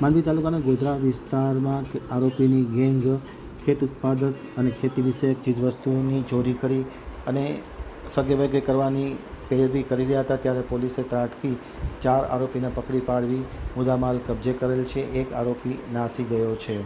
માંડવી તાલુકાના ગોધરા વિસ્તારમાં આરોપીની ગેંગ ખેત ઉત્પાદક અને ખેતી વિષયક ચીજવસ્તુઓની ચોરી કરી અને સગેવગે કરવાની પેરવી કરી રહ્યા હતા, ત્યારે પોલીસે ત્રાટકી 4 આરોપીને પકડી પાડવી મુદ્દામાલ કબજે કરેલ છે. એક આરોપી નાસી ગયો છે.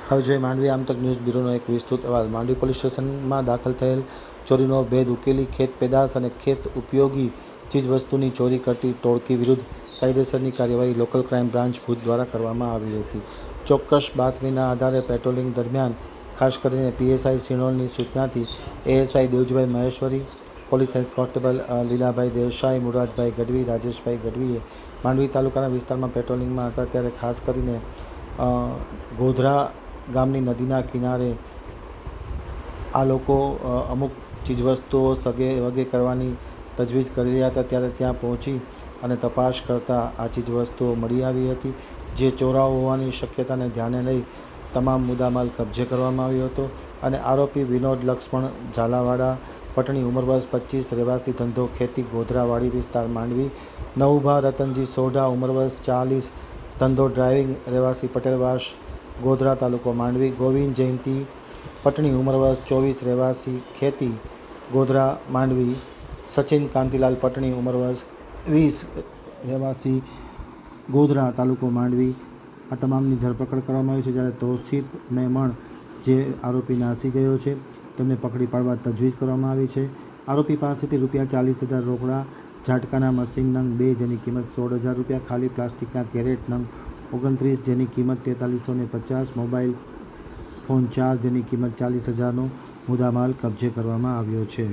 હવે જોઈએ માંડવી આમતક ન્યૂઝ બ્યુરોનો એક વિસ્તૃત અહેવાલ. માંડવી પોલીસ સ્ટેશનમાં દાખલ થયેલ ચોરીનો ભેદ ઉકેલી ખેત પેદાશ અને ખેત ઉપયોગી ચીજવસ્તુની ચોરી કરતી ટોળકી વિરુદ્ધ કાયદેસરની કાર્યવાહી લોકલ ક્રાઇમ બ્રાન્ચ ભુજ દ્વારા કરવામાં આવી હતી. ચોક્કસ બાતમીના આધારે પેટ્રોલિંગ દરમિયાન ખાસ કરીને પીએસઆઈ સિણોલની સૂચનાથી ASI Devjibhai Maheshwari, police science constable Lilabhai Desai, Muradbhai Gadhvi, Rajeshbhai ગઢવીએ માંડવી તાલુકાના વિસ્તારમાં પેટ્રોલિંગમાં હતા, ત્યારે ખાસ કરીને ગોધરા ગામની નદીના કિનારે આ લોકો અમુક ચીજવસ્તુઓ સગે વગે કરવાની તજવીજ કરી રહ્યા હતા, ત્યારે ત્યાં પહોંચી અને તપાસ કરતાં આ ચીજવસ્તુઓ મળી આવી હતી, જે ચોરાઓ હોવાની શક્યતાને ધ્યાને લઈ તમામ મુદ્દામાલ કબજે કરવામાં આવ્યો હતો અને આરોપી વિનોદ લક્ષ્મણ ઝાલાવાડા પટણી, ઉંમર વર્ષ 25, રહેવાસી ધંધો ખેતી, ગોધરાવાડી વિસ્તાર માંડવી. નવુભા રતનજી સોઢા, ઉંમર વર્ષ 40, ધંધો ડ્રાઇવિંગ, રહેવાસી પટેલવાસ ગોધરા તાલુકો માંડવી. ગોવિંદ જયંતિ પટણી, ઉંમર વર્ષ 24, રહેવાસી ખેતી, ગોધરા માંડવી. સચિન કાંતિલાલ પટણી, ઉંમર વર્ષ 20, રહેવાસી ગોધરા તાલુકો માંડવી. આ તમામની ધરપકડ કરવામાં આવી છે, જ્યારે તૌસીફ મેમણ જે આરોપી નાસી ગયો છે તેમને પકડી પાડવા તજવીજ કરવામાં આવી છે. આરોપી પાસેથી ₹40,000 રોકડા, ઝાટકાના મશીન નંગ 2 જેની કિંમત ₹16,000, ખાલી પ્લાસ્ટિકના કેરેટ નંગ 29 જેની કિંમત ₹4350, મોબાઈલ ફોન 4 જેની કિંમત ₹40,000નો મુદ્દામાલ કબજે કરવામાં આવ્યો છે.